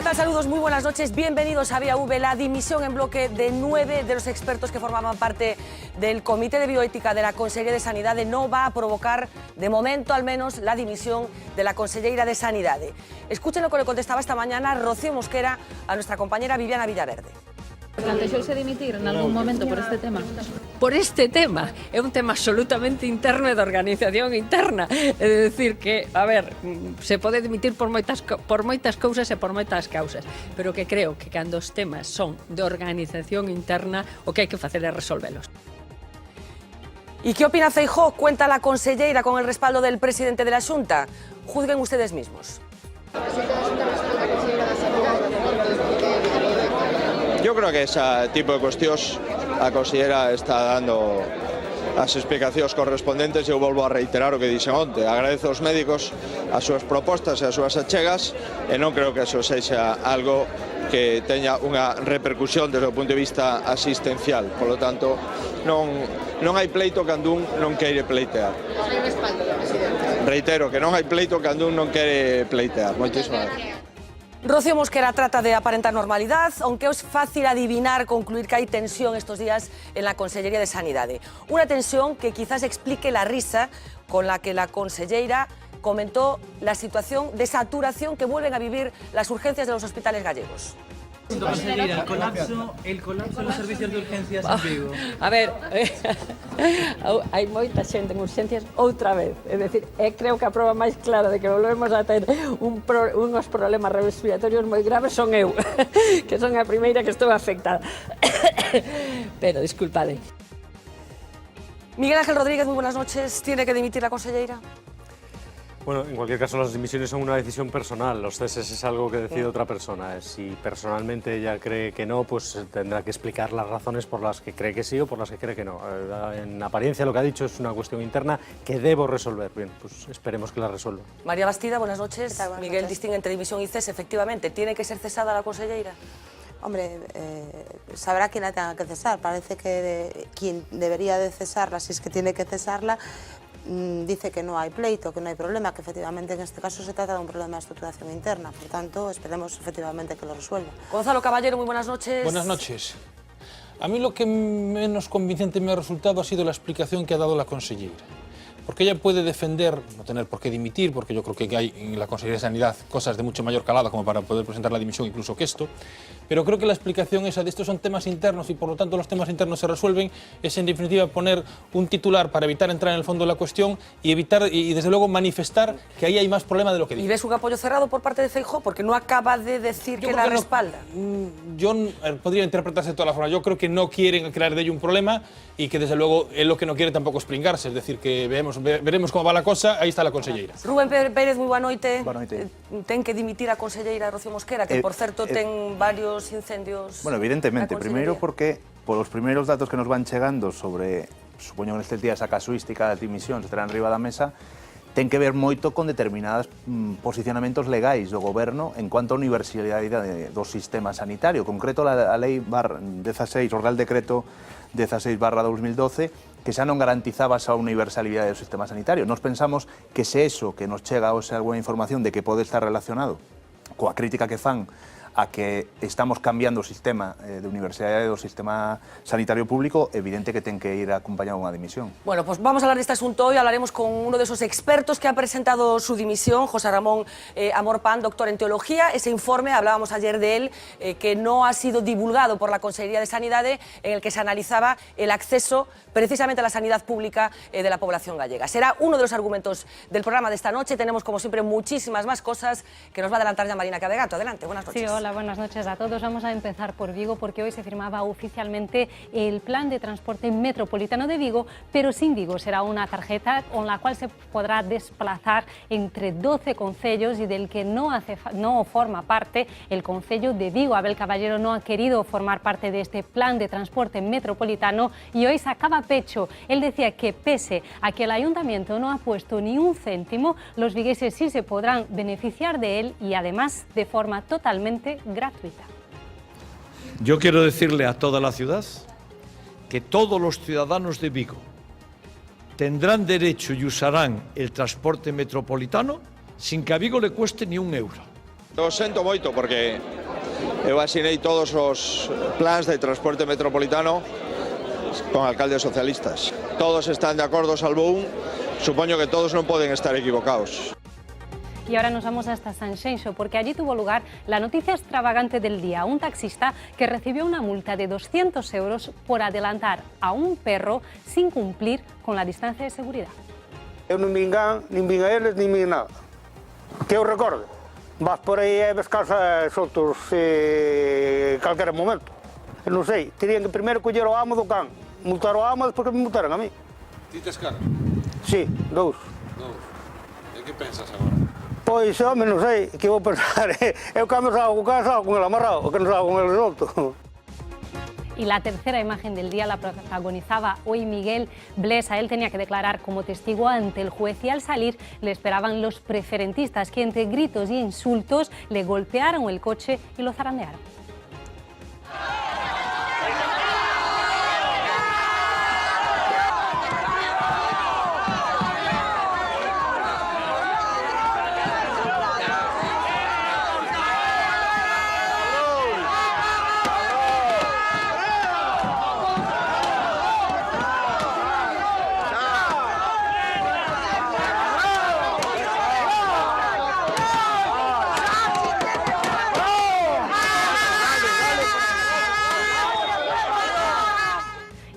tal? Saludos, muy buenas noches. Bienvenidos a Vía V. La dimisión en bloque de 9 de los expertos que formaban parte del Comité de Bioética de la Consellería de Sanidade no va a provocar, de momento al menos, la dimisión de la Conselleira de Sanidade. Escuchen lo que le contestaba esta mañana Rocío Mosquera a nuestra compañera Viviana Villaverde. ¿Planteouse dimitir en algún momento por este tema? Por este tema, é un tema absolutamente interno e de organización interna. É dicir que, a ver, se pode dimitir por moitas cousas e por moitas causas, pero que creo que cando os temas son de organización interna, o que hai que facer é resolvelos. ¿Y qué opina Feijóo? Cuenta la conselleira con el respaldo del presidente de la Xunta. Juzguen ustedes mismos. Yo creo que ese tipo de cuestións a considera está dando as explicacións correspondentes. Eu volvo a reiterar o que dixen onte. Agradezo aos médicos as súas propostas e as súas achegas e non creo que eso sexa algo que teña unha repercusión desde o punto de vista asistencial. Por lo tanto, non hai pleito cando un non quere pleitear. Hai respaldo do presidente. Reitero que non hai pleito cando un non quere pleitear. Moitísimas gracias. Rocío Mosquera trata de aparentar normalidad, aunque es fácil adivinar, concluir que hay tensión estos días en la Consellería de Sanidade. Una tensión que quizás explique la risa con la que la conselleira comentó la situación de saturación que vuelven a vivir las urgencias de los hospitales gallegos. Conselleira, el colapso en los servicios de urgencias en Vigo. A ver, hai moita xente en urgencias outra vez. É dicir, creo que a prova máis clara de que volvemos a ter unos problemas respiratorios moi graves son eu, que son a primeira que estou afectada. Pero, disculpade. Miguel Ángel Rodríguez, muy buenas noches. ¿Tiene que dimitir la conselleira? Bueno, en cualquier caso, las dimisiones son una decisión personal. Los ceses es algo que decide otra persona. Si personalmente ella cree que no, pues tendrá que explicar las razones por las que cree que sí o por las que cree que no. En apariencia, lo que ha dicho es una cuestión interna que debo resolver. Bien, pues esperemos que la resuelva. María Bastida, buenas noches. Buenas Miguel noches. distingue entre dimisión y cese. Efectivamente, ¿tiene que ser cesada la conselleira? Hombre, sabrá quién la tenga que cesar. Parece que quien debería de cesarla, si es que tiene que cesarla, dice que no hay pleito, que no hay problema, que efectivamente en este caso se trata de un problema de estructuración interna. Por tanto, esperemos efectivamente que lo resuelva. Gonzalo Caballero, muy buenas noches. Buenas noches. A mí lo que menos convincente me ha resultado ha sido la explicación que ha dado la consellera. Porque ella puede defender, no tener por qué dimitir, porque yo creo que hay en la Consellería de Sanidad cosas de mucho mayor calado como para poder presentar la dimisión incluso que esto, pero creo que la explicación esa de estos son temas internos y por lo tanto los temas internos se resuelven, es en definitiva poner un titular para evitar entrar en el fondo de la cuestión y evitar y desde luego manifestar que ahí hay más problema de lo que dice. ¿Y ves un apoyo cerrado por parte de Feijóo? Porque no acaba de decir que la respalda. Podría interpretarse de todas las formas. Yo creo que no quieren crear de ello un problema y que desde luego él lo que no quiere tampoco es pringarse, es decir, que veremos cómo va la cosa, aí está a conselleira. Rubén Pérez, moi boa noite. Boa noite. Ten que dimitir a conselleira Rocío Mosquera, que por certo ten varios incendios. Bueno, evidentemente, primeiro porque por os primeiros datos que nos van chegando sobre, supoño que nestes días a casuística das dimisións estarán riba da mesa, ten que ver moito con determinados posicionamentos legais do goberno en cuanto a universalidade do sistema sanitario. En concreto, a lei 16, o Real Decreto 16/2012, que xa non garantizaba esa universalidade do sistema sanitario. Nos pensamos que se eso que nos chega hoxe alguna información de que pode estar relacionado coa crítica que fan a que estamos cambiando o sistema de universalidade do sistema sanitario público, evidente que ten que ir acompañado unha dimisión. Bueno, pues vamos a hablar de este asunto hoy. Hablaremos con uno de esos expertos que ha presentado su dimisión, José Ramón Amor Pan, doctor en teología. Ese informe, hablábamos ayer de él, que no ha sido divulgado por la Consellería de Sanidade, en el que se analizaba el acceso precisamente a la sanidad pública de la población gallega. Será uno de los argumentos del programa de esta noche. Tenemos, como siempre, muchísimas más cosas que nos va a adelantar ya Marina Cabegato. Adelante, buenas noches. Sí, hola, buenas noches a todos. Vamos a empezar por Vigo porque hoy se firmaba oficialmente el plan de transporte metropolitano de Vigo, pero sin Vigo. Será una tarjeta con la cual se podrá desplazar entre 12 concellos y del que no forma parte el concello de Vigo. Abel Caballero no ha querido formar parte de este plan de transporte metropolitano y hoy sacaba pecho. Él decía que pese a que el ayuntamiento no ha puesto ni un céntimo, los vigueses sí se podrán beneficiar de él y además de forma totalmente gratuita. Yo quiero decirle a toda la ciudad que todos los ciudadanos de Vigo tendrán derecho y usarán el transporte metropolitano sin que a Vigo le cueste ni un euro. Lo sento moito porque Eu asinei todos os plans de transporte metropolitano con alcaldes socialistas. Todos están de acordo, salvo un. Supoño que todos non poden estar equivocados. Y ahora nos vamos hasta Sanxenxo, porque allí tuvo lugar la noticia extravagante del día. Un taxista que recibió una multa de 200 euros por adelantar a un perro sin cumplir con la distancia de seguridad. Eu non vin a eles, nin vin nada. Que eu recorde, vas por aí e ves casas soltos calquera momento. Eu non sei, terían que primeiro coller o amo do can, multar o amo, despois que me multaran a mí. Ti tes cara? Sí, 2. E que pensas agora? Pois, home, non sei, que vou pensar. Eu cando salgo con can, salgo con el amarrado, que non salgo con el solto. Y la tercera imagen del día la protagonizaba hoy Miguel Blesa. Él tenía que declarar como testigo ante el juez y al salir le esperaban los preferentistas que entre gritos y insultos le golpearon el coche y lo zarandearon.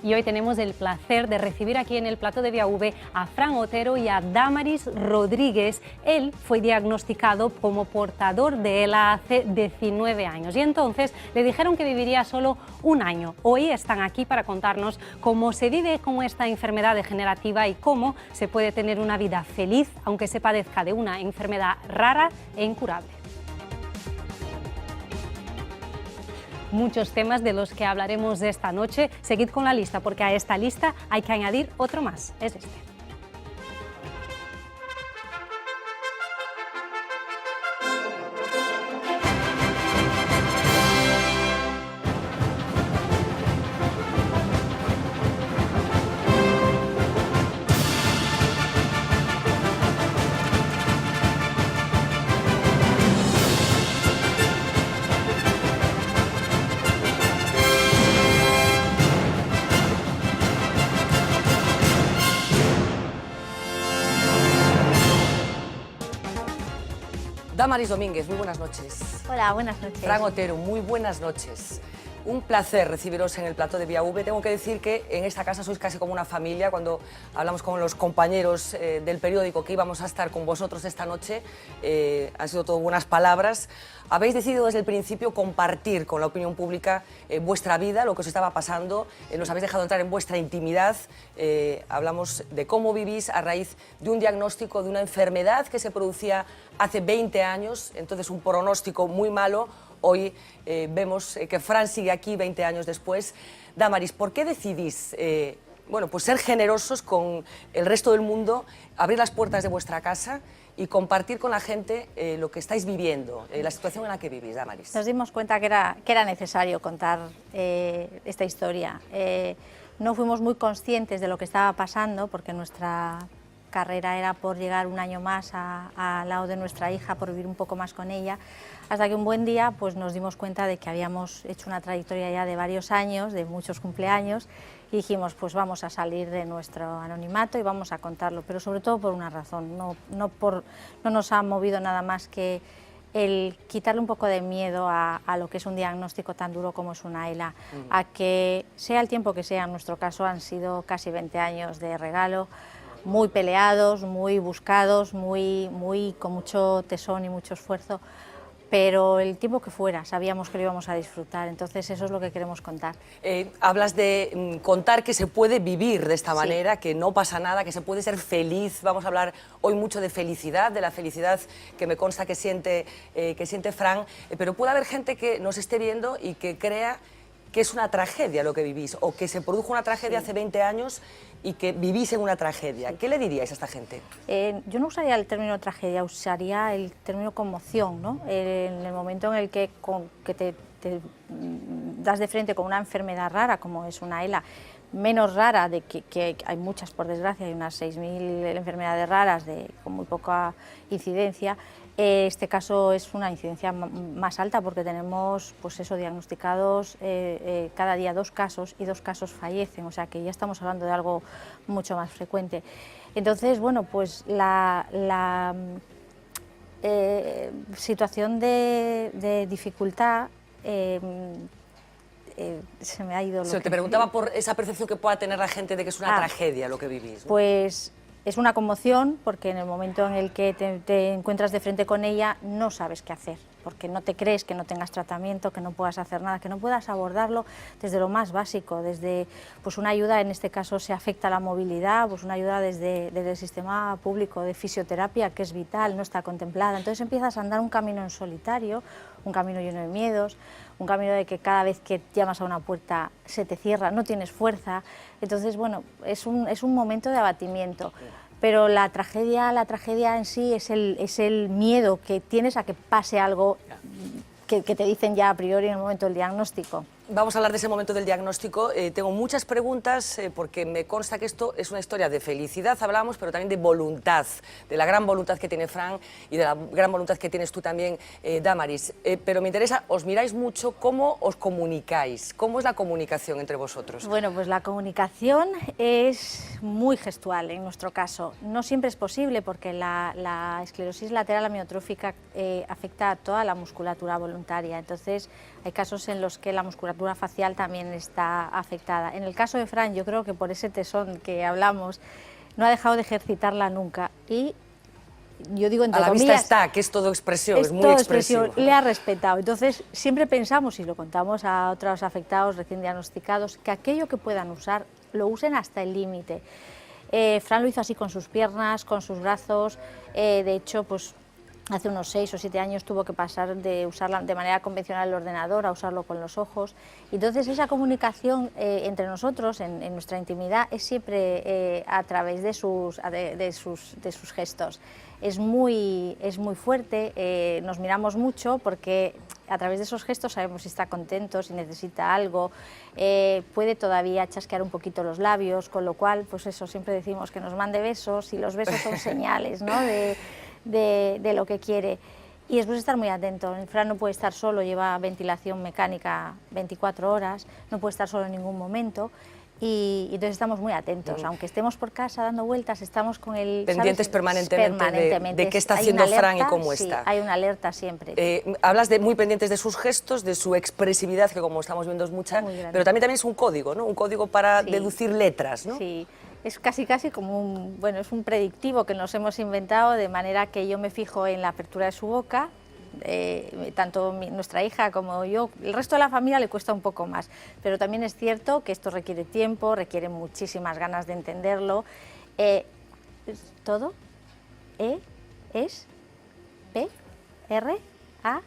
Y hoy tenemos el placer de recibir aquí en el plató de Vía V a Fran Otero y a Damaris Rodríguez. Él fue diagnosticado como portador de ELA hace 19 años y entonces le dijeron que viviría solo un año. Hoy están aquí para contarnos cómo se vive con esta enfermedad degenerativa y cómo se puede tener una vida feliz aunque se padezca de una enfermedad rara e incurable. Muchos temas de los que hablaremos de esta noche. Seguid con la lista porque a esta lista hay que añadir otro más, es este. Damaris Domínguez, muy buenas noches. Hola, buenas noches. Fran Otero, muy buenas noches. Un placer recibiros en el plató de Vía V. Tengo que decir que en esta casa sois casi como una familia. Cuando hablamos con los compañeros del periódico que íbamos a estar con vosotros esta noche, han sido todo buenas palabras. Habéis decidido desde el principio compartir con la opinión pública vuestra vida, lo que os estaba pasando. Nos habéis dejado entrar en vuestra intimidad. Hablamos de cómo vivís a raíz de un diagnóstico de una enfermedad que se producía hace 20 años, entonces un pronóstico muy malo. Hoy vemos que Fran sigue aquí 20 años después. Damaris, ¿por qué decidís bueno, pues ser generosos con el resto del mundo, abrir las puertas de vuestra casa y compartir con la gente lo que estáis viviendo, la situación en la que vivís, Damaris? Nos dimos cuenta que era necesario contar esta historia. No fuimos muy conscientes de lo que estaba pasando porque nuestra carrera era por llegar un año más al lado de nuestra hija, por vivir un poco más con ella, hasta que un buen día pues, nos dimos cuenta de que habíamos hecho una trayectoria ya de varios años, de muchos cumpleaños, y dijimos, pues vamos a salir de nuestro anonimato y vamos a contarlo, pero sobre todo por una razón, no nos ha movido nada más que el quitarle un poco de miedo a lo que es un diagnóstico tan duro como es una ELA, a que sea el tiempo que sea, en nuestro caso han sido casi 20 años de regalo, muy peleados, muy buscados, con mucho tesón y mucho esfuerzo, pero el tiempo que fuera sabíamos que lo íbamos a disfrutar, entonces eso es lo que queremos contar. Hablas de contar que se puede vivir de esta manera, que no pasa nada, que se puede ser feliz. Vamos a hablar hoy mucho de felicidad, de la felicidad que me consta que siente Fran, pero puede haber gente que nos esté viendo y que crea que es una tragedia lo que vivís, o que se produjo una tragedia hace 20 años y que vivís en una tragedia. ¿Qué le diríais a esta gente? Yo no usaría el término tragedia, usaría el término conmoción, ¿no? En el momento en el que te das de frente con una enfermedad rara como es una ELA, menos rara, de que hay muchas por desgracia, hay unas 6.000 enfermedades raras con muy poca incidencia. Este caso es una incidencia más alta porque tenemos pues eso, diagnosticados cada día 2 casos y 2 casos fallecen, o sea que ya estamos hablando de algo mucho más frecuente. Entonces, bueno, pues la situación de dificultad se me ha ido lo Te preguntaba por esa percepción que pueda tener la gente de que es una tragedia lo que vivís, ¿no? Pues es una conmoción porque en el momento en el que te encuentras de frente con ella no sabes qué hacer, porque no te crees que no tengas tratamiento, que no puedas hacer nada, que no puedas abordarlo desde lo más básico, desde pues una ayuda, en este caso se afecta a la movilidad, pues una ayuda desde el sistema público de fisioterapia que es vital, no está contemplada. Entonces empiezas a andar un camino en solitario, un camino lleno de miedos, un camino de que cada vez que llamas a una puerta se te cierra, no tienes fuerza. Entonces, bueno, es un momento de abatimiento. Pero la tragedia en sí es el miedo que tienes a que pase algo que te dicen ya a priori en el momento del diagnóstico. Vamos a hablar de ese momento del diagnóstico. Tengo muchas preguntas porque me consta que esto es una historia de felicidad, hablamos, pero también de voluntad, de la gran voluntad que tiene Fran y de la gran voluntad que tienes tú también, Damaris. Pero me interesa, os miráis mucho, ¿cómo os comunicáis? ¿Cómo es la comunicación entre vosotros? Bueno, pues la comunicación es muy gestual en nuestro caso. No siempre es posible porque la esclerosis lateral amiotrófica afecta a toda la musculatura voluntaria. Entonces, hay casos en los que la musculatura facial también está afectada. En el caso de Fran, yo creo que por ese tesón que hablamos, no ha dejado de ejercitarla nunca y yo digo entre comillas... A la vista está, que es todo expresión, es muy todo expresivo. Expresión, le ha respetado. Entonces, siempre pensamos, y lo contamos a otros afectados recién diagnosticados, que aquello que puedan usar, lo usen hasta el límite. Fran lo hizo así con sus piernas, con sus brazos, de hecho, pues... Hace unos 6 o 7 años tuvo que pasar de usarla de manera convencional el ordenador a usarlo con los ojos. Entonces esa comunicación entre nosotros, en nuestra intimidad, es siempre a través de sus gestos. Es muy fuerte, nos miramos mucho porque a través de esos gestos sabemos si está contento, si necesita algo, puede todavía chasquear un poquito los labios, con lo cual, pues eso, siempre decimos que nos mande besos y los besos son señales, ¿no? de lo que quiere. Y después estar muy atento. Fran no puede estar solo, lleva ventilación mecánica 24 horas, no puede estar solo en ningún momento. Y entonces estamos muy atentos, aunque estemos por casa dando vueltas, estamos con el... Pendientes permanentemente de qué está hay haciendo alerta, Fran y cómo sí, está. Hay una alerta siempre. Hablas de muy pendientes de sus gestos, de su expresividad, que como estamos viendo es mucha, pero también es un código, ¿no? Un código para deducir letras, ¿no? Sí. Es casi como es un predictivo que nos hemos inventado, de manera que yo me fijo en la apertura de su boca, tanto nuestra hija como yo, el resto de la familia le cuesta un poco más, pero también es cierto que esto requiere tiempo, requiere muchísimas ganas de entenderlo. Todo, es, P, R, A,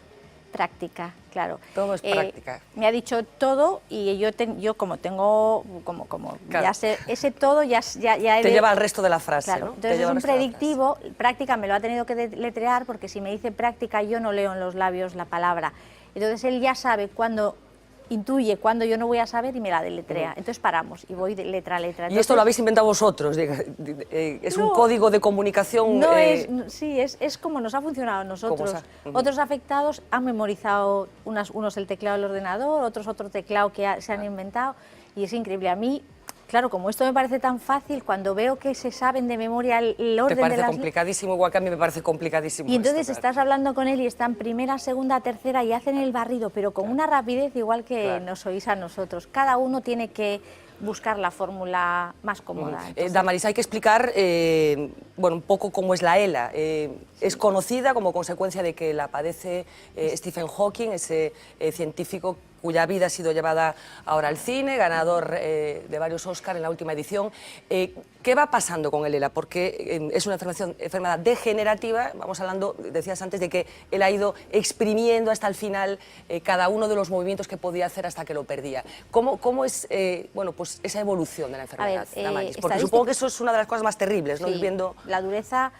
práctica, claro. Todo es práctica. Me ha dicho todo y yo como tengo, como claro. ya sé, ese todo ya te lleva al resto de la frase, claro, ¿no? Entonces es un predictivo, práctica me lo ha tenido que letrear porque si me dice práctica yo no leo en los labios la palabra. Entonces él ya sabe cuándo, intuye cuando yo no voy a saber y me la deletrea. Entonces paramos y voy de letra a letra. Entonces, ¿y esto lo habéis inventado vosotros? ¿Es un código de comunicación? No sí, es como nos ha funcionado a nosotros. Otros afectados han memorizado unos el teclado del ordenador, otros otro teclado que se han inventado y es increíble. A mí, claro, como esto me parece tan fácil, cuando veo que se saben de memoria el orden de las... Te parece complicadísimo, igual que a mí me parece complicadísimo. Y entonces estás hablando con él y está en primera, segunda, tercera y hacen el barrido, pero con una rapidez igual que nos oís a nosotros. Cada uno tiene que buscar la fórmula más cómoda. Damaris, hay que explicar un poco cómo es la ELA. Es conocida como consecuencia de que la padece Stephen Hawking, ese científico cuya vida ha sido llevada ahora al cine, ganador de varios Oscars en la última edición. ¿Qué va pasando con el ELA? Porque es una enfermedad degenerativa, vamos hablando, decías antes, de que él ha ido exprimiendo hasta el final cada uno de los movimientos que podía hacer hasta que lo perdía. ¿Cómo es pues esa evolución de la enfermedad, Damaris? Porque supongo que eso es una de las cosas más terribles, ¿no? Sí, la dureza,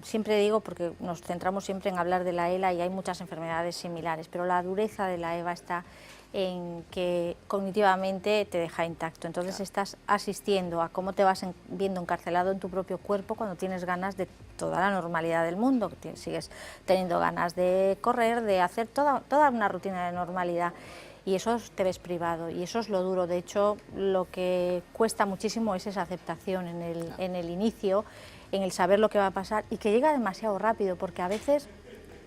siempre digo, porque nos centramos siempre en hablar de la ELA y hay muchas enfermedades similares, pero la dureza de la EVA está en que cognitivamente te deja intacto. Entonces estás asistiendo a cómo te vas viendo encarcelado en tu propio cuerpo cuando tienes ganas de toda la normalidad del mundo, que sigues teniendo ganas de correr, de hacer toda una rutina de normalidad. Y eso te ves privado, y eso es lo duro. De hecho, lo que cuesta muchísimo es esa aceptación en el inicio, en el saber lo que va a pasar, y que llega demasiado rápido, porque a veces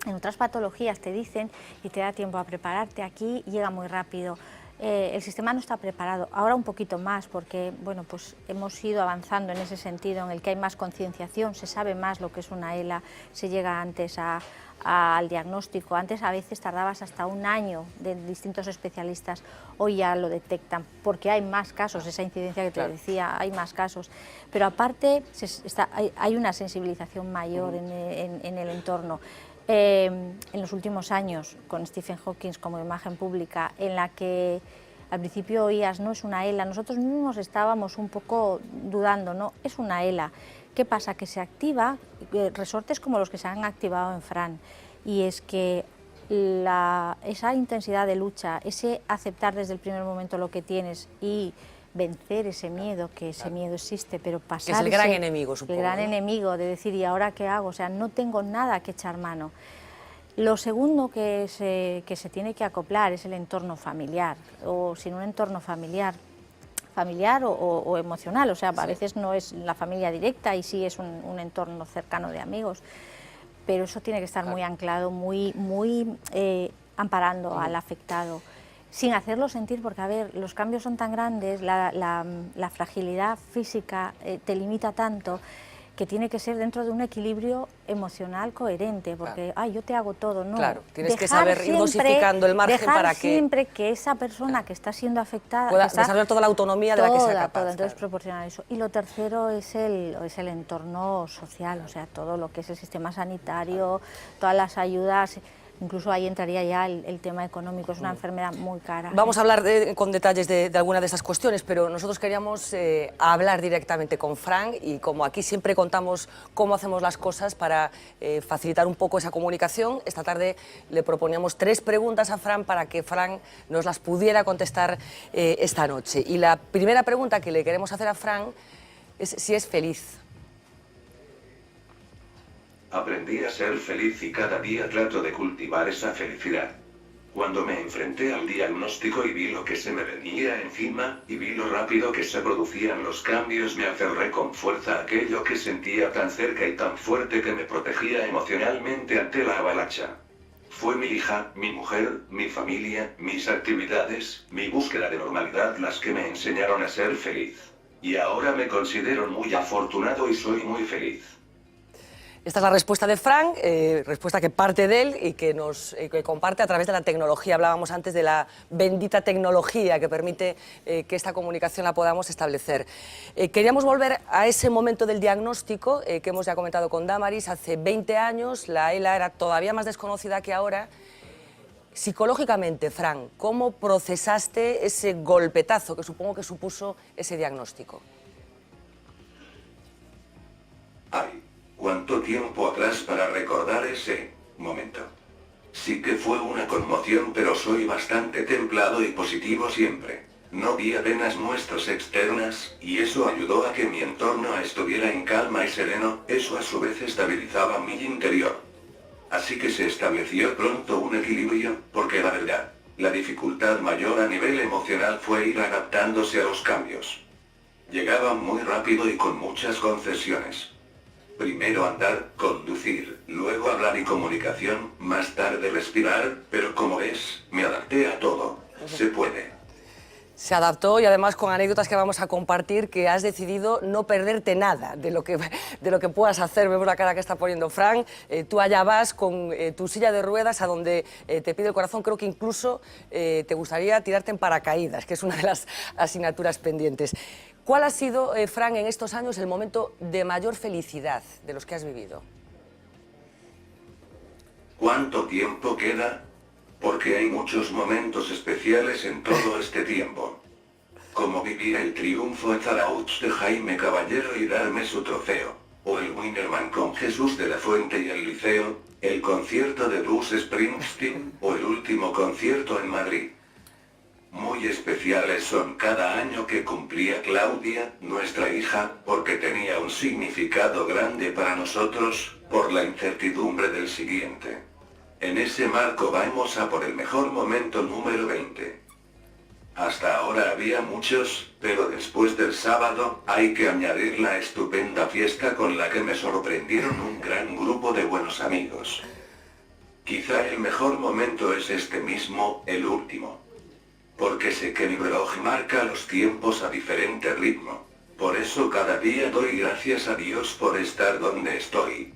en otras patologías te dicen y te da tiempo a prepararte, aquí llega muy rápido. El sistema no está preparado, ahora un poquito más, porque bueno, pues hemos ido avanzando en ese sentido, en el que hay más concienciación, se sabe más lo que es una ELA, se llega antes al diagnóstico. Antes a veces tardabas hasta un año de distintos especialistas, hoy ya lo detectan, porque hay más casos, esa incidencia que te decía, hay más casos, pero aparte hay una sensibilización mayor en el entorno. En los últimos años, con Stephen Hawking como imagen pública, en la que al principio oías, no es una ELA, nosotros mismos estábamos un poco dudando, no, es una ELA. ¿Qué pasa? Que se activa resortes como los que se han activado en Fran, y es que esa intensidad de lucha, ese aceptar desde el primer momento lo que tienes y vencer ese miedo, que ese miedo existe, pero pasar... Que es el gran enemigo, supongo. El gran enemigo de decir, ¿y ahora qué hago? O sea, no tengo nada que echar mano. Lo segundo que se tiene que acoplar es el entorno familiar, o sin un entorno familiar o emocional, o sea, a veces no es la familia directa y sí es un entorno cercano de amigos, pero eso tiene que estar muy anclado, muy amparando al afectado, sin hacerlo sentir, porque a ver, los cambios son tan grandes, la fragilidad física te limita tanto, que tiene que ser dentro de un equilibrio emocional coherente, porque yo te hago todo, no. Claro, tienes que saber ir dosificando el margen para que... siempre que esa persona que está siendo afectada... pueda desarrollar toda la autonomía de la que sea capaz. Entonces proporcionar eso. Y lo tercero es el entorno social, o sea, todo lo que es el sistema sanitario, todas las ayudas... Incluso ahí entraría ya el tema económico, es una enfermedad muy cara. Vamos a hablar con detalles de algunas de esas cuestiones, pero nosotros queríamos hablar directamente con Fran, y como aquí siempre contamos cómo hacemos las cosas para facilitar un poco esa comunicación, esta tarde le proponíamos 3 preguntas a Fran para que Fran nos las pudiera contestar esta noche. Y la primera pregunta que le queremos hacer a Fran es si es feliz. Aprendí a ser feliz y cada día trato de cultivar esa felicidad. Cuando me enfrenté al diagnóstico y vi lo que se me venía encima, y vi lo rápido que se producían los cambios, me aferré con fuerza a aquello que sentía tan cerca y tan fuerte que me protegía emocionalmente ante la avalancha. Fue mi hija, mi mujer, mi familia, mis actividades, mi búsqueda de normalidad las que me enseñaron a ser feliz. Y ahora me considero muy afortunado y soy muy feliz. Esta es la respuesta de Fran, respuesta que parte de él y que comparte a través de la tecnología. Hablábamos antes de la bendita tecnología que permite que esta comunicación la podamos establecer. Queríamos volver a ese momento del diagnóstico que hemos ya comentado con Damaris. Hace 20 años la ELA era todavía más desconocida que ahora. Psicológicamente, Fran, ¿cómo procesaste ese golpetazo que supongo que supuso ese diagnóstico? Ay, cuánto tiempo atrás para recordar ese momento. Sí que fue una conmoción, pero soy bastante templado y positivo siempre. No vi apenas muestras externas, y eso ayudó a que mi entorno estuviera en calma y sereno, eso a su vez estabilizaba mi interior. Así que se estableció pronto un equilibrio, porque la verdad, la dificultad mayor a nivel emocional fue ir adaptándose a los cambios. Llegaba muy rápido y con muchas concesiones. Primero andar, conducir, luego hablar y comunicación, más tarde respirar, pero como ves, me adapté a todo. Se puede. Se adaptó, y además con anécdotas que vamos a compartir, que has decidido no perderte nada de lo que puedas hacer. Vemos la cara que está poniendo Fran. Tú allá vas con tu silla de ruedas a donde te pide el corazón. Creo que incluso te gustaría tirarte en paracaídas, que es una de las asignaturas pendientes. ¿Cuál ha sido, Fran, en estos años el momento de mayor felicidad de los que has vivido? ¿Cuánto tiempo queda? Porque hay muchos momentos especiales en todo este tiempo. Como vivir el triunfo en Zarautz de Jaime Caballero y darme su trofeo. o el Winnerman con Jesús de la Fuente y el Liceo, el concierto de Bruce Springsteen, o el último concierto en Madrid. Muy especiales son cada año que cumplía Claudia, nuestra hija, porque tenía un significado grande para nosotros, por la incertidumbre del siguiente. En ese marco vamos a por el mejor momento número 20. Hasta ahora había muchos, pero después del sábado, hay que añadir la estupenda fiesta con la que me sorprendieron un gran grupo de buenos amigos. Quizá el mejor momento es este mismo, el último. Porque sé que mi reloj marca los tiempos a diferente ritmo. Por eso cada día doy gracias a Dios por estar donde estoy.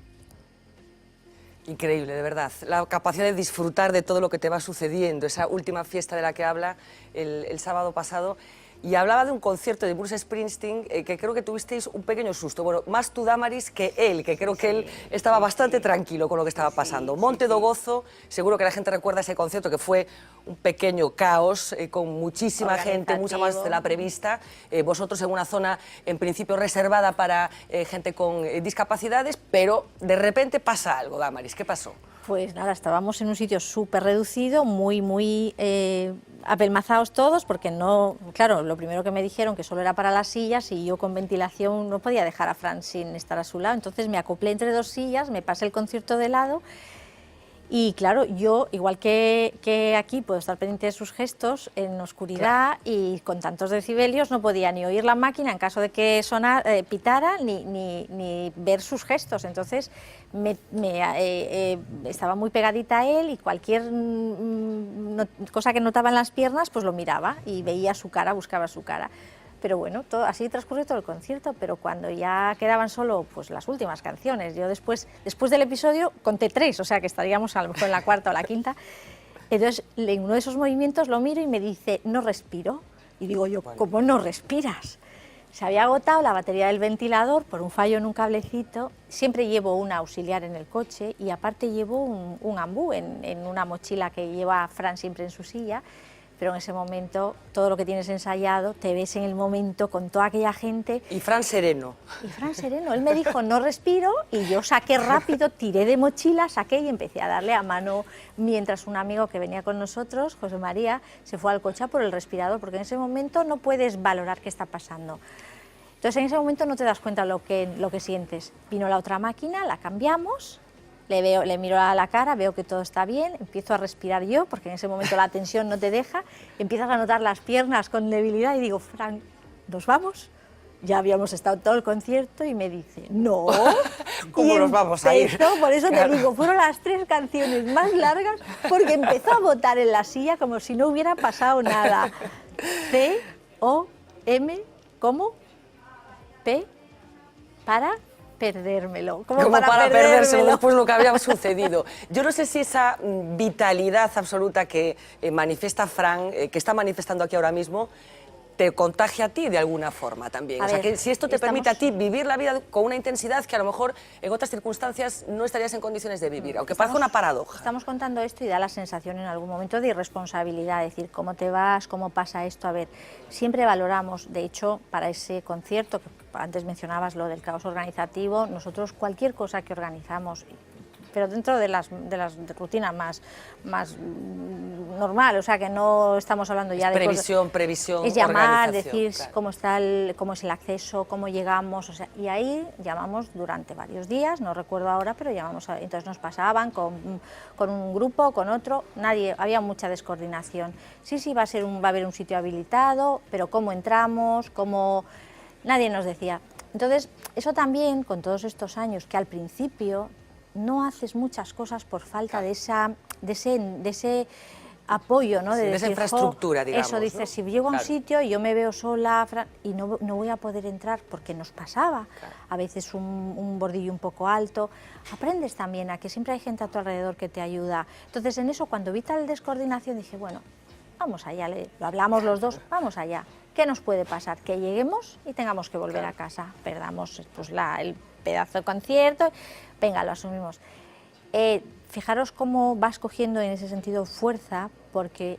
Increíble, de verdad. La capacidad de disfrutar de todo lo que te va sucediendo, esa última fiesta de la que habla el sábado pasado. Y hablaba de un concierto de Bruce Springsteen que creo que tuvisteis un pequeño susto. Bueno, más tú, Damaris, que él, que creo que él estaba bastante tranquilo con lo que estaba pasando. Monte do Gozo, seguro que la gente recuerda ese concierto que fue un pequeño caos, con muchísima gente, mucha más de la prevista. Vosotros en una zona, en principio, reservada para gente con discapacidades, pero de repente pasa algo, Damaris. ¿Qué pasó? Pues nada, estábamos en un sitio súper reducido, muy apelmazados todos, porque no, claro, lo primero que me dijeron que solo era para las sillas y yo con ventilación no podía dejar a Fran sin estar a su lado, entonces me acoplé entre dos sillas, me pasé el concierto de lado y claro, yo, igual que aquí, puedo estar pendiente de sus gestos en oscuridad y con tantos decibelios no podía ni oír la máquina en caso de que pitara ni ver sus gestos, entonces estaba muy pegadita a él y cualquier cosa que notaba en las piernas pues lo miraba y veía su cara, buscaba su cara. Pero bueno, así transcurrió todo el concierto, pero cuando ya quedaban solo pues, las últimas canciones, yo después del episodio conté 3, o sea que estaríamos a lo mejor en la cuarta o la quinta, entonces en uno de esos movimientos lo miro y me dice, no respiro, y digo yo, ¿cómo no respiras? Se había agotado la batería del ventilador por un fallo en un cablecito, siempre llevo un auxiliar en el coche y aparte llevo un ambú en una mochila que lleva Fran siempre en su silla, pero en ese momento todo lo que tienes ensayado, te ves en el momento con toda aquella gente. Y Fran sereno. Y Fran sereno, él me dijo no respiro y yo saqué rápido, tiré de mochila, saqué y empecé a darle a mano mientras un amigo que venía con nosotros, José María, se fue al coche por el respirador, porque en ese momento no puedes valorar qué está pasando. Entonces en ese momento no te das cuenta lo que sientes. Vino la otra máquina, la cambiamos. Le miro a la cara, veo que todo está bien, empiezo a respirar yo, porque en ese momento la tensión no te deja, empiezas a notar las piernas con debilidad y digo, Fran, ¿nos vamos? Ya habíamos estado todo el concierto y me dice, no. ¿Cómo nos vamos a ir? Por eso Claro. te digo, fueron las 3 canciones más largas, porque empezó a botar en la silla como si no hubiera pasado nada. C-O-M, ¿cómo? P, para... perdérmelo. Como para perdérselo después lo que había sucedido. Yo no sé si esa vitalidad absoluta que manifiesta Fran, que está manifestando aquí ahora mismo, te contagia a ti de alguna forma también. O sea, que si esto te permite a ti vivir la vida con una intensidad que a lo mejor en otras circunstancias no estarías en condiciones de vivir, aunque parezca una paradoja. Estamos contando esto y da la sensación en algún momento de irresponsabilidad, decir, ¿cómo te vas? ¿Cómo pasa esto? A ver, siempre valoramos, de hecho, para ese concierto, que antes mencionabas lo del caos organizativo, nosotros cualquier cosa que organizamos, pero dentro de las rutinas más normal, o sea que no estamos hablando ya de previsión, es llamar, organización, decir claro. cómo es el acceso, cómo llegamos, o sea, y ahí llamamos durante varios días, no recuerdo ahora, pero llamamos, entonces nos pasaban con un grupo, con otro, había mucha descoordinación. Sí, va a haber un sitio habilitado, pero cómo entramos, nadie nos decía. Entonces, eso también, con todos estos años, que al principio no haces muchas cosas por falta de ese apoyo, ¿no? Sí, de esa infraestructura, digamos. Eso, dices, ¿no? Si llego a un sitio y yo me veo sola y no voy a poder entrar, porque nos pasaba, a veces un bordillo un poco alto, aprendes también a que siempre hay gente a tu alrededor que te ayuda. Entonces, en eso, cuando vi tal descoordinación, dije, bueno, vamos allá, lo hablamos los dos, vamos allá. ¿Qué nos puede pasar? Que lleguemos y tengamos que volver a casa, perdamos pues, el pedazo de concierto, venga, lo asumimos. Fijaros cómo vas cogiendo en ese sentido fuerza, porque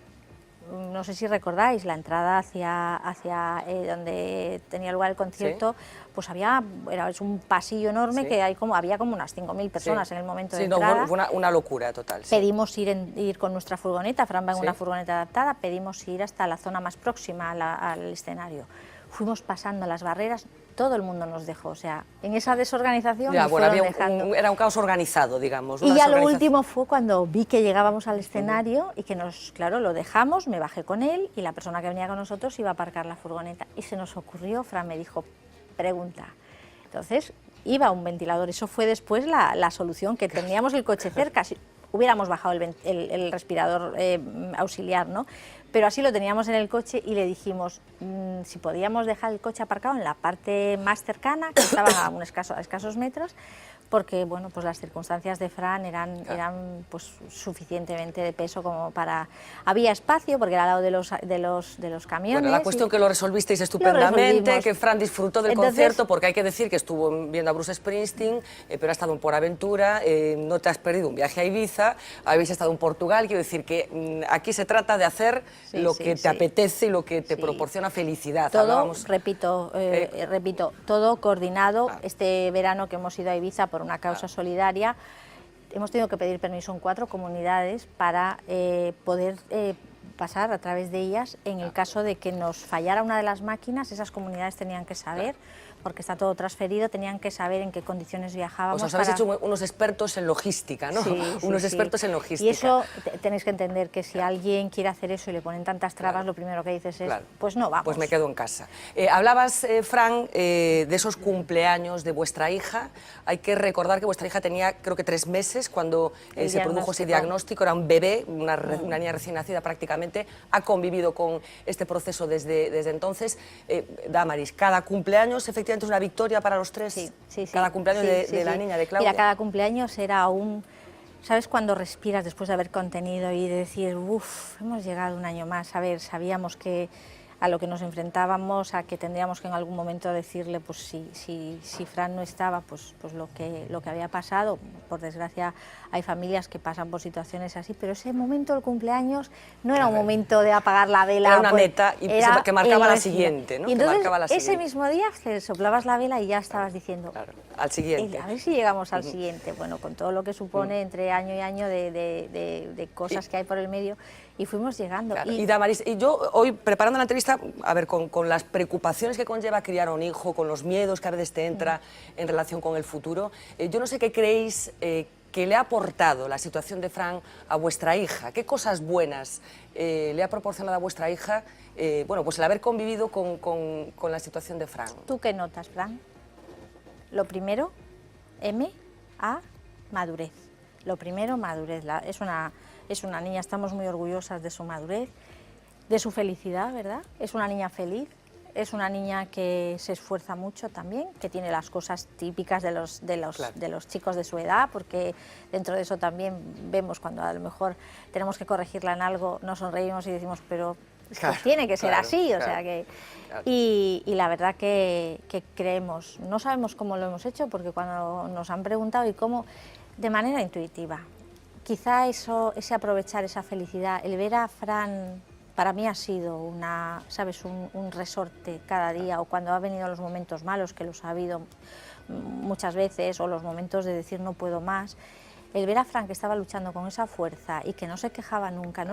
no sé si recordáis, la entrada hacia donde tenía lugar el concierto, pues es un pasillo enorme que había como unas 5.000 personas en el momento de entrada. Fue una locura total. Pedimos ir con nuestra furgoneta, Fran va en una furgoneta adaptada, pedimos ir hasta la zona más próxima al escenario. Fuimos pasando las barreras, todo el mundo nos dejó, o sea, en esa desorganización nos fueron dejando. Era un caos organizado, digamos. Y ya lo último fue cuando vi que llegábamos al escenario y que claro, lo dejamos, me bajé con él y la persona que venía con nosotros iba a aparcar la furgoneta. Y se nos ocurrió, Fran me dijo, pregunta. Entonces, iba un ventilador, eso fue después la solución, que teníamos el coche cerca, si hubiéramos bajado el respirador auxiliar, ¿no? Pero así lo teníamos en el coche y le dijimos si podíamos dejar el coche aparcado en la parte más cercana, que estaba a escasos metros, porque bueno, pues las circunstancias de Fran eran pues suficientemente de peso como para... Había espacio porque era al lado de los camiones. Bueno, la cuestión que lo resolvisteis estupendamente, que Fran disfrutó del concierto, porque hay que decir que estuvo viendo a Bruce Springsteen, pero ha estado en Por Aventura, no te has perdido un viaje a Ibiza, habéis estado en Portugal, quiero decir que aquí se trata de hacer lo que te apetece y lo que te proporciona felicidad. Todo, repito, todo coordinado. Este verano que hemos ido a Ibiza por una causa solidaria, hemos tenido que pedir permiso en 4 comunidades para poder pasar a través de ellas. En el caso de que nos fallara una de las máquinas, esas comunidades tenían que saber, porque está todo transferido, tenían que saber en qué condiciones viajábamos. Os habéis hecho unos expertos en logística, ¿no? Unos expertos en logística. Y eso tenéis que entender que si alguien quiere hacer eso y le ponen tantas trabas, lo primero que dices es, pues no vamos. Pues me quedo en casa. Hablabas, Fran, de esos cumpleaños de vuestra hija. Hay que recordar que vuestra hija tenía, creo que 3 meses cuando se produjo ese diagnóstico. Era un bebé, una niña recién nacida prácticamente. Ha convivido con este proceso desde entonces. Damaris, cada cumpleaños, efectivamente, es una victoria para los 3. Sí. Cada cumpleaños de la niña, de Claudia. Mira, cada cumpleaños era ¿sabes cuando respiras después de haber contenido y de decir, uff, hemos llegado un año más? A ver, sabíamos que a lo que nos enfrentábamos, a que tendríamos que en algún momento decirle, pues si Fran no estaba, pues lo que había pasado. Por desgracia hay familias que pasan por situaciones así, pero ese momento del cumpleaños no era un momento de apagar la vela. Era una meta que marcaba la siguiente, ¿no? Y entonces ese mismo día soplabas la vela y ya estabas diciendo, al siguiente. A ver si llegamos al siguiente. Bueno, con todo lo que supone entre año y año de cosas que hay por el medio, y fuimos llegando. Y Damaris, y yo hoy preparando la entrevista, a ver, con las preocupaciones que conlleva criar a un hijo, con los miedos que a veces te entra en relación con el futuro, yo no sé qué creéis que le ha aportado la situación de Fran a vuestra hija. ¿Qué cosas buenas le ha proporcionado a vuestra hija, bueno, pues el haber convivido con la situación de Fran? ¿Tú qué notas, Fran? Lo primero, madurez. Lo primero, madurez. Es una niña, estamos muy orgullosas de su madurez, de su felicidad, ¿verdad? Es una niña feliz, es una niña que se esfuerza mucho también, que tiene las cosas típicas de los chicos de su edad, porque dentro de eso también vemos cuando a lo mejor tenemos que corregirla en algo, nos sonreímos y decimos, pero pues tiene que ser así, o sea que... Y la verdad que creemos, no sabemos cómo lo hemos hecho, porque cuando nos han preguntado y cómo, de manera intuitiva. Quizá ese aprovechar esa felicidad, el ver a Fran, para mí ha sido un resorte cada día, o cuando ha venido los momentos malos, que los ha habido muchas veces, o los momentos de decir no puedo más, el ver a Fran que estaba luchando con esa fuerza y que no se quejaba nunca,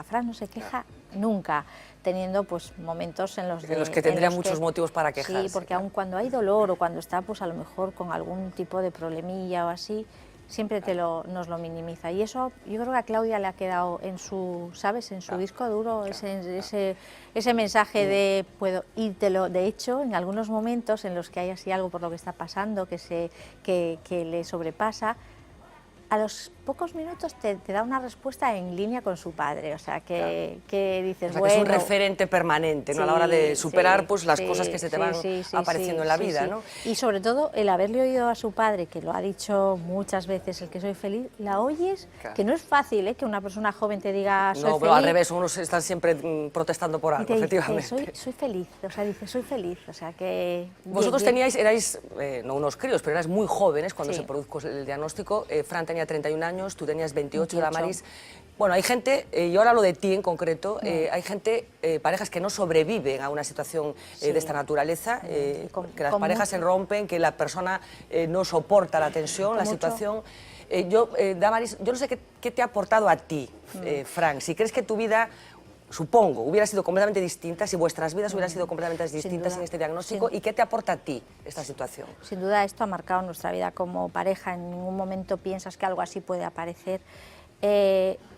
Fran no se queja nunca, teniendo pues momentos en los que tendría muchos motivos para quejarse. Sí, porque aun cuando hay dolor o cuando está pues a lo mejor con algún tipo de problemilla o así, siempre nos lo minimiza. Y eso yo creo que a Claudia le ha quedado en su disco duro, ese mensaje de puedo írtelo. De hecho, en algunos momentos en los que hay así algo por lo que está pasando, que le sobrepasa, a los pocos minutos te da una respuesta en línea con su padre, o sea, que dices, o sea, que es un referente permanente, ¿no? A la hora de superar pues, las cosas que se te van apareciendo en la vida, ¿no? Y sobre todo, el haberle oído a su padre, que lo ha dicho muchas veces, el que soy feliz, la oyes, que no es fácil, que una persona joven te diga soy feliz. No, pero al revés, unos están siempre protestando por algo, efectivamente. Dice, soy feliz, o sea, dice, soy feliz, o sea, que... Vosotros erais, no unos críos, pero erais muy jóvenes cuando se produjo el diagnóstico. Fran tenía 31 años, tú tenías 28, Damaris. Bueno, hay gente, y ahora lo de ti en concreto, hay gente, parejas que no sobreviven a una situación de esta naturaleza, que las parejas se rompen, que la persona no soporta la tensión, la situación. Damaris, yo no sé qué te ha aportado a ti, Fran, si crees que tu vida, supongo, hubiera sido completamente distinta, si vuestras vidas hubieran sido completamente distintas en este diagnóstico, ¿y qué te aporta a ti esta situación? Sin duda esto ha marcado nuestra vida como pareja, en ningún momento piensas que algo así puede aparecer.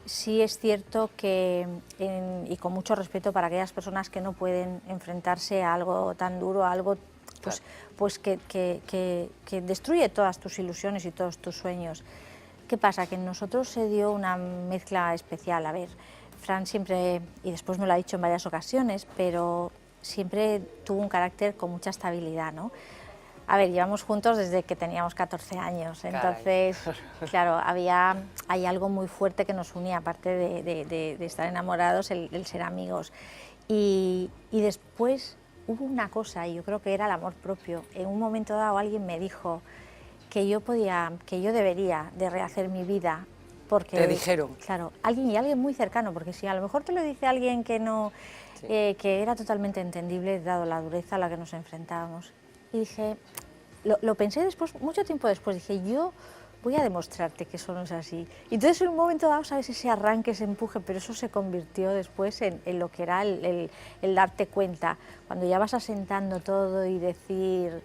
Sí es cierto que, y con mucho respeto para aquellas personas que no pueden enfrentarse a algo tan duro, a algo pues que destruye todas tus ilusiones y todos tus sueños. ¿Qué pasa? Que en nosotros se dio una mezcla especial. A ver, Fran siempre, y después me lo ha dicho en varias ocasiones, pero siempre tuvo un carácter con mucha estabilidad, ¿no? A ver, llevamos juntos desde que teníamos 14 años, entonces, claro, hay algo muy fuerte que nos unía, aparte de estar enamorados, el ser amigos. Y después hubo una cosa, y yo creo que era el amor propio. En un momento dado alguien me dijo que yo debería de rehacer mi vida. Porque, te dijeron. Claro, alguien muy cercano, porque si a lo mejor te lo dice alguien que no, que era totalmente entendible, dado la dureza a la que nos enfrentábamos. Y dije, lo pensé después, mucho tiempo después, dije, yo voy a demostrarte que eso no es así. Y entonces en un momento dado, sabes, ese arranque, ese empuje, pero eso se convirtió después en lo que era el darte cuenta, cuando ya vas asentando todo y decir,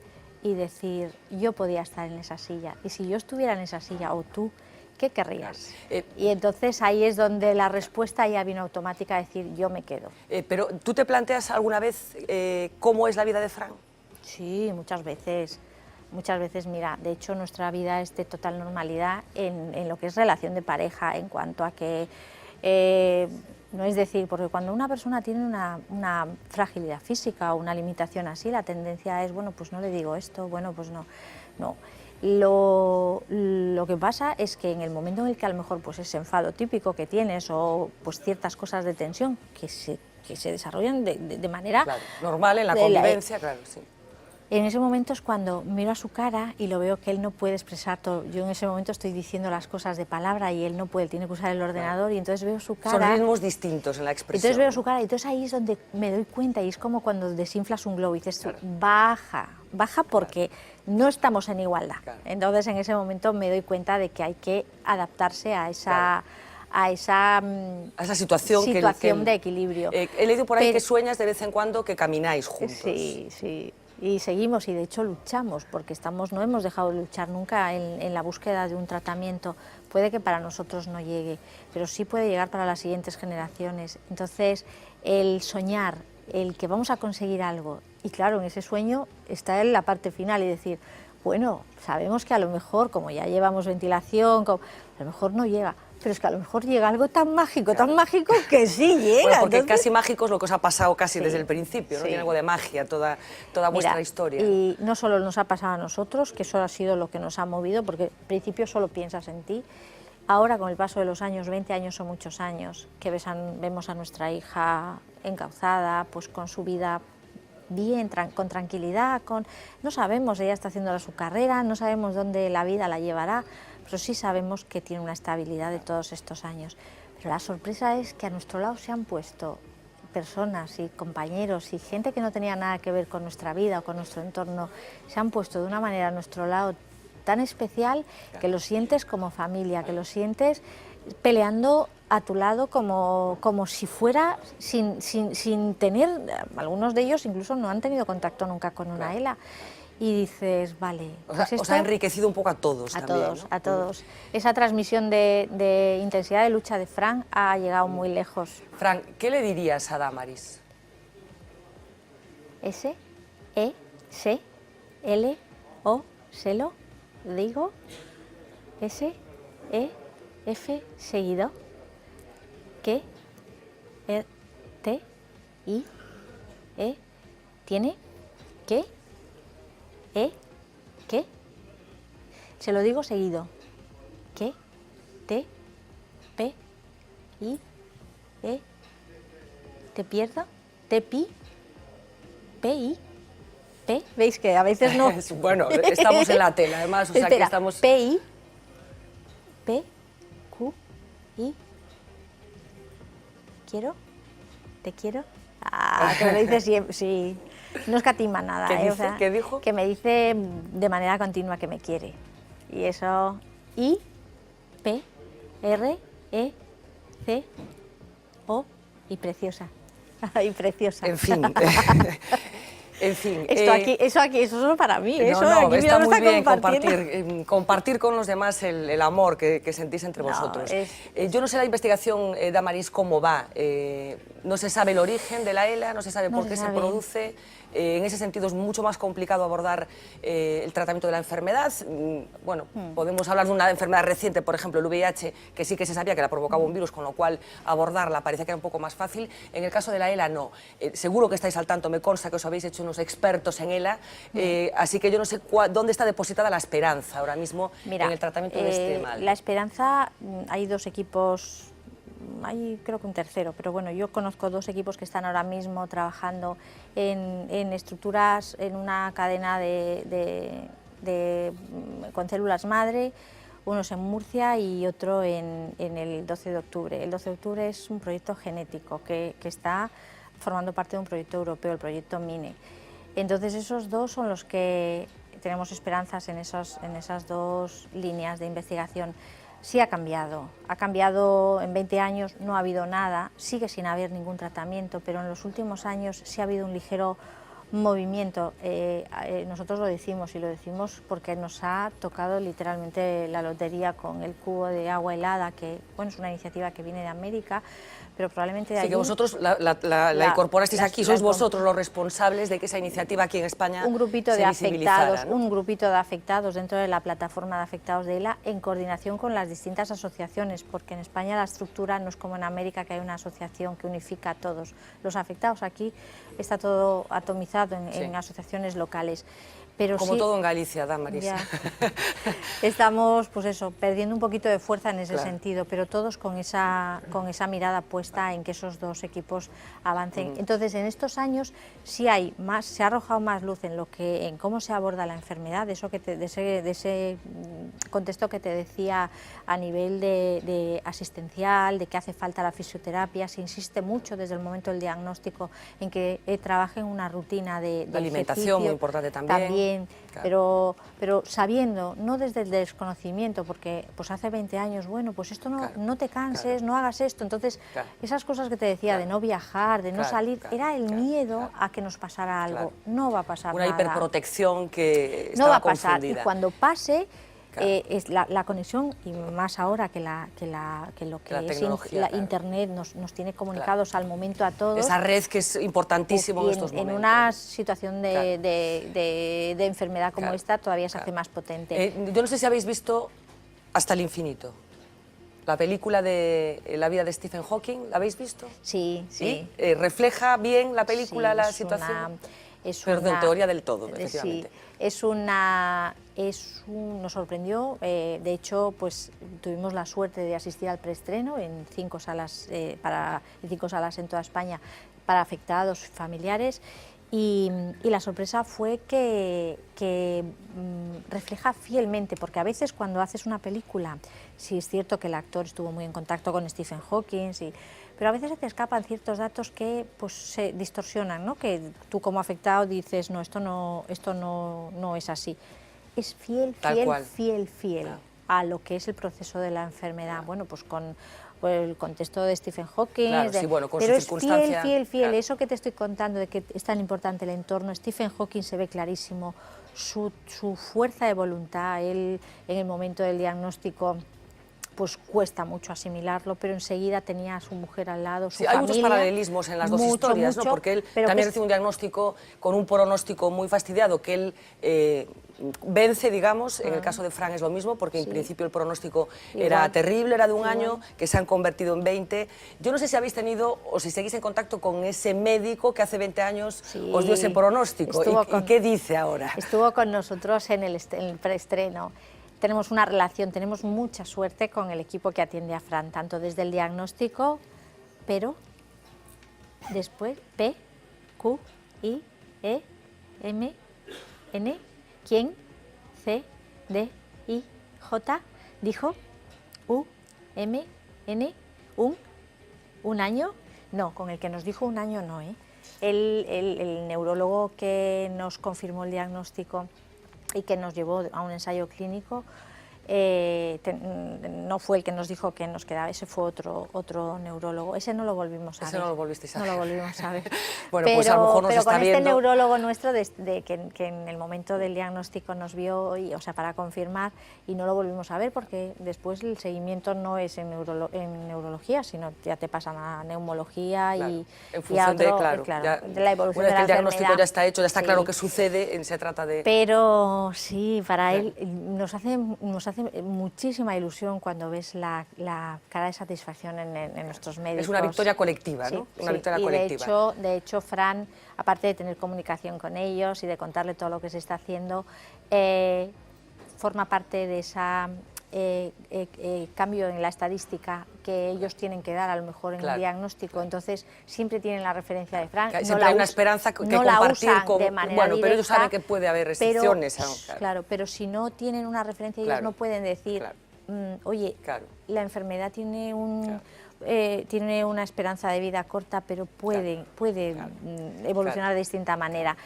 yo podía estar en esa silla, y si yo estuviera en esa silla, o tú, ¿qué querrías? Y entonces ahí es donde la respuesta ya vino automática, a decir, yo me quedo. Pero, ¿tú te planteas alguna vez cómo es la vida de Fran? Sí, muchas veces. Muchas veces, mira, de hecho nuestra vida es de total normalidad en lo que es relación de pareja, en cuanto a que, no es decir, porque cuando una persona tiene una fragilidad física o una limitación así, la tendencia es, bueno, pues no le digo esto, bueno, pues no. Lo que pasa es que en el momento en el que a lo mejor pues ese enfado típico que tienes o pues ciertas cosas de tensión que se desarrollan de manera normal en la convivencia, claro, sí. En ese momento es cuando miro a su cara y lo veo que él no puede expresar todo. Yo en ese momento estoy diciendo las cosas de palabra y él no puede, tiene que usar el ordenador, y entonces veo su cara. Son ritmos distintos en la expresión. Entonces veo su cara y entonces ahí es donde me doy cuenta, y es como cuando desinflas un globo y dices tú, baja porque no estamos en igualdad. Entonces en ese momento me doy cuenta de que hay que adaptarse a esa... a esa situación de equilibrio. He leído por ahí que sueñas de vez en cuando que camináis juntos. Sí. Y seguimos, y de hecho luchamos, porque no hemos dejado de luchar nunca en la búsqueda de un tratamiento. Puede que para nosotros no llegue, pero sí puede llegar para las siguientes generaciones. Entonces, el soñar, el que vamos a conseguir algo, y claro, en ese sueño está en la parte final, y decir, bueno, sabemos que a lo mejor, como ya llevamos ventilación, a lo mejor no llega, pero es que a lo mejor llega algo tan mágico que sí llega. Bueno, porque casi mágico es lo que os ha pasado casi desde el principio, ¿no? Tiene algo de magia toda vuestra historia. Y no solo nos ha pasado a nosotros, que eso ha sido lo que nos ha movido, porque al principio solo piensas en ti. Ahora, con el paso de los años, 20 años son muchos años, que vemos a nuestra hija encauzada, pues con su vida bien, con tranquilidad, no sabemos, ella está haciendo su carrera, no sabemos dónde la vida la llevará, pero sí sabemos que tiene una estabilidad de todos estos años. Pero la sorpresa es que a nuestro lado se han puesto personas y compañeros y gente que no tenía nada que ver con nuestra vida o con nuestro entorno, se han puesto de una manera a nuestro lado tan especial que lo sientes como familia, que lo sientes peleando a tu lado como si fuera sin tener, algunos de ellos incluso no han tenido contacto nunca con una ELA. Y dices, vale... Pues os ha enriquecido un poco a todos también, ¿no? A todos. Esa transmisión de intensidad de lucha de Fran ha llegado muy lejos. Fran, ¿qué le dirías a Damaris? S-E-C-L-O, se lo digo, S-E-F seguido, que T-I-E, tiene que... ¿Qué? Se lo digo seguido. ¿Qué? T, P, I, E. ¿Te pierdo? T, Pi, P, I, P. ¿Veis que a veces no? Bueno, estamos en la tela, además, o sea, que estamos... P, I, P, Q, I, quiero, te quiero. Ah, que me lo dice siempre, sí. No escatima nada. ¿Qué dice? O sea, ¿Qué dijo? Que me dice de manera continua que me quiere. Y eso, I, P, R, E, C, O, y preciosa. Y preciosa. En fin. En fin. Eso es solo para mí. Eso no, aquí está me muy bien compartiendo. compartir con los demás el amor que sentís entre vosotros. Yo no sé la investigación, Damaris, cómo va. No se sabe el origen de la ELA, no se sabe por qué se produce. En ese sentido es mucho más complicado abordar el tratamiento de la enfermedad. Bueno, podemos hablar de una enfermedad reciente, por ejemplo, el VIH, que sí que se sabía que la provocaba un virus, con lo cual abordarla parecía que era un poco más fácil. En el caso de la ELA, no. Seguro que estáis al tanto, me consta que os habéis hecho unos expertos en ELA, así que yo no sé dónde está depositada la esperanza ahora mismo en el tratamiento de este mal. La esperanza, hay dos equipos, hay creo que un tercero, pero bueno, yo conozco dos equipos que están ahora mismo trabajando en estructuras, en una cadena con células madre, uno es en Murcia y otro en el 12 de octubre. El 12 de octubre es un proyecto genético que está formando parte de un proyecto europeo, el proyecto MINE. Entonces esos dos son los que tenemos esperanzas en esas dos líneas de investigación. Sí ha cambiado en 20 años, no ha habido nada, sigue sin haber ningún tratamiento, pero en los últimos años sí ha habido un ligero movimiento. Nosotros lo decimos y lo decimos porque nos ha tocado literalmente la lotería con el cubo de agua helada, que bueno, es una iniciativa que viene de América, pero probablemente de allí... Sí, que vosotros la incorporasteis aquí, sois vosotros los responsables de que esa iniciativa aquí en España un grupito de afectados, ¿no? Un grupito de afectados dentro de la plataforma de afectados de ELA, en coordinación con las distintas asociaciones, porque en España la estructura no es como en América, que hay una asociación que unifica a todos los afectados. Aquí está todo atomizado en asociaciones locales. Pero como sí, todo en Galicia, Damaris. Estamos, pues eso, perdiendo un poquito de fuerza en ese sentido, pero todos con esa mirada puesta en que esos dos equipos avancen. Entonces, en estos años sí hay más, se ha arrojado más luz en cómo se aborda la enfermedad, de ese contexto que te decía a nivel de asistencial, de que hace falta la fisioterapia. Se insiste mucho desde el momento del diagnóstico en que trabajen una rutina de la alimentación, muy importante también. Claro. Pero sabiendo, no desde el desconocimiento, porque pues hace 20 años, bueno, pues esto no te canses, no hagas esto. Entonces, esas cosas que te decía de no viajar, de no salir, era el miedo a que nos pasara algo. No va a pasar nada. Una hiperprotección que no va a pasar, confundida. Y cuando pase... es la conexión, y más ahora que lo que es Internet nos tiene comunicados al momento a todos. Esa red que es importantísimo en estos momentos. En una situación de enfermedad como esta todavía se hace más potente. Yo no sé si habéis visto Hasta el infinito, la película de la vida de Stephen Hawking, ¿la habéis visto? Sí, sí. ¿Refleja bien la película la situación? Perdón, teoría del todo, efectivamente. Sí, nos sorprendió, de hecho, pues tuvimos la suerte de asistir al preestreno en 5 salas, en toda España para afectados familiares, y la sorpresa fue que refleja fielmente, porque a veces cuando haces una película, sí es cierto que el actor estuvo muy en contacto con Stephen Hawking, pero a veces se te escapan ciertos datos que pues, se distorsionan, ¿no? Que tú como afectado dices, no, esto no es así. Es fiel a lo que es el proceso de la enfermedad. Bueno, pues con el contexto de Stephen Hawking, con pero su circunstancia. Es fiel. Eso que te estoy contando de que es tan importante el entorno, Stephen Hawking se ve clarísimo, su fuerza de voluntad, él en el momento del diagnóstico pues cuesta mucho asimilarlo, pero enseguida tenía a su mujer al lado, su familia. Hay muchos paralelismos en las dos historias, ¿no? Porque él también recibe un diagnóstico con un pronóstico muy fastidiado, que él vence, digamos. En el caso de Fran es lo mismo, porque en principio el pronóstico era terrible, era de un año, que se han convertido en 20. Yo no sé si habéis tenido o si seguís en contacto con ese médico que hace 20 años os dio ese pronóstico. ¿Y qué dice ahora? Estuvo con nosotros en el preestreno. Tenemos una relación, tenemos mucha suerte con el equipo que atiende a Fran, tanto desde el diagnóstico, pero después P, Q, I, E, M, N, ¿quién? C, D, I, J, dijo, U, M, N, un año, No, con el que nos dijo 1 año no, ¿eh? El neurólogo que nos confirmó el diagnóstico y que nos llevó a un ensayo clínico no fue el que nos dijo que nos quedaba, ese fue otro neurólogo. Ese no lo volvimos a ver. Ese no lo volvisteis a ver. No lo volvimos a ver. Bueno, pero, pues a lo mejor nos pero está con viendo. este neurólogo nuestro, que en el momento del diagnóstico nos vio, o sea, para confirmar, y no lo volvimos a ver porque después el seguimiento no es en neurología, sino ya te pasan a neumología claro, y en función a otro, de la evolución una vez de que la el diagnóstico enfermedad. ya está hecho, ya está Sí. claro qué sucede, se trata de... Pero sí, para él nos hace muchísima ilusión cuando ves la cara de satisfacción en nuestros médicos. Es una victoria colectiva, ¿no? Sí, Una sí. victoria Y colectiva. de hecho, Fran, aparte de tener comunicación con ellos y de contarle todo lo que se está haciendo, forma parte de esa cambio en la estadística que ellos tienen que dar a lo mejor en el diagnóstico, entonces siempre tienen la referencia de Fran. Siempre hay una esperanza que no la compartir usan con... de manera Bueno, pero ellos directa, saben que puede haber restricciones. Claro, pero si no tienen una referencia, ellos Claro, no pueden decir, oye, la enfermedad tiene tiene una esperanza de vida corta, pero puede evolucionar de distinta manera.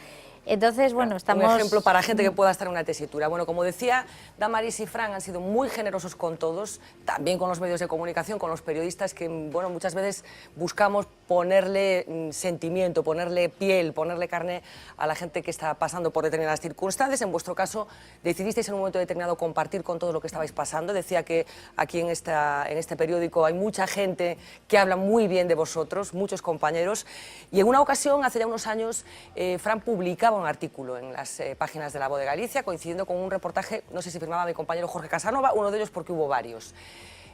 Entonces, bueno, estamos... Un ejemplo para gente que pueda estar en una tesitura. Bueno, como decía, Damaris y Fran han sido muy generosos con todos, también con los medios de comunicación, con los periodistas, que bueno, muchas veces buscamos ponerle sentimiento, ponerle piel, ponerle carne a la gente que está pasando por determinadas circunstancias. En vuestro caso, decidisteis en un momento determinado compartir con todo lo que estabais pasando. Decía que aquí en este periódico hay mucha gente que habla muy bien de vosotros, muchos compañeros, y en una ocasión, hace ya unos años, Fran publicaba un artículo en las páginas de La Voz de Galicia, coincidiendo con un reportaje, no sé si firmaba mi compañero Jorge Casanova, uno de ellos porque hubo varios.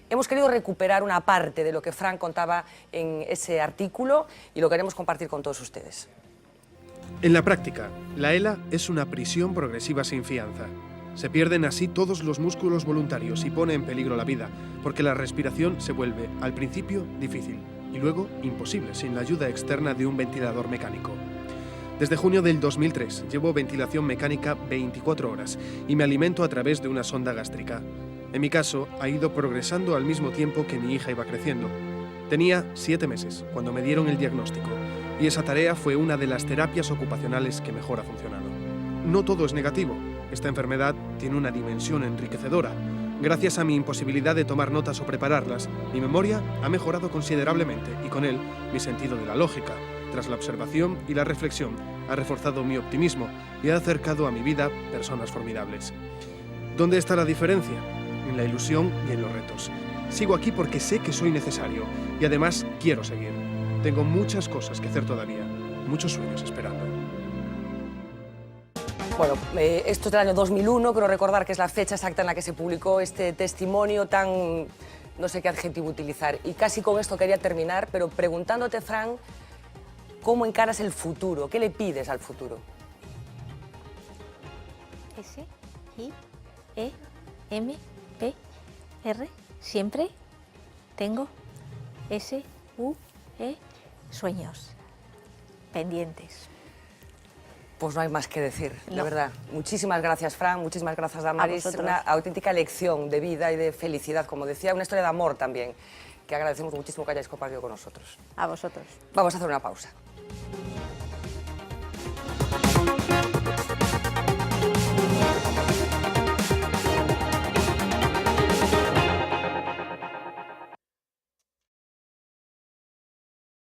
Hemos querido recuperar una parte de lo que Fran contaba en ese artículo y lo queremos compartir con todos ustedes. En la práctica, la ELA es una prisión progresiva sin fianza. Se pierden así todos los músculos voluntarios y pone en peligro la vida, porque la respiración se vuelve, al principio, difícil y luego imposible sin la ayuda externa de un ventilador mecánico. Desde junio del 2003 llevo ventilación mecánica 24 horas y me alimento a través de una sonda gástrica. En mi caso, ha ido progresando al mismo tiempo que mi hija iba creciendo. Tenía 7 meses cuando me dieron el diagnóstico y esa tarea fue una de las terapias ocupacionales que mejor ha funcionado. No todo es negativo. Esta enfermedad tiene una dimensión enriquecedora. Gracias a mi imposibilidad de tomar notas o prepararlas, mi memoria ha mejorado considerablemente y con él mi sentido de la lógica. Tras la observación y la reflexión, ha reforzado mi optimismo y ha acercado a mi vida personas formidables. ¿Dónde está la diferencia? En la ilusión y en los retos. Sigo aquí porque sé que soy necesario y además quiero seguir. Tengo muchas cosas que hacer todavía, muchos sueños esperando. Bueno, esto es del año 2001, creo recordar que es la fecha exacta en la que se publicó este testimonio tan... no sé qué adjetivo utilizar. Y casi con esto quería terminar, pero preguntándote, Fran, ¿cómo encaras el futuro? ¿Qué le pides al futuro? S, I, E, M, P, R, siempre tengo S, U, E, sueños pendientes. Pues no hay más que decir, de No. verdad. Muchísimas gracias, Fran, muchísimas gracias, Damaris. A vosotros. Una auténtica lección de vida y de felicidad, como decía, una historia de amor también, que agradecemos muchísimo que hayáis compartido con nosotros. A vosotros. Vamos a hacer una pausa.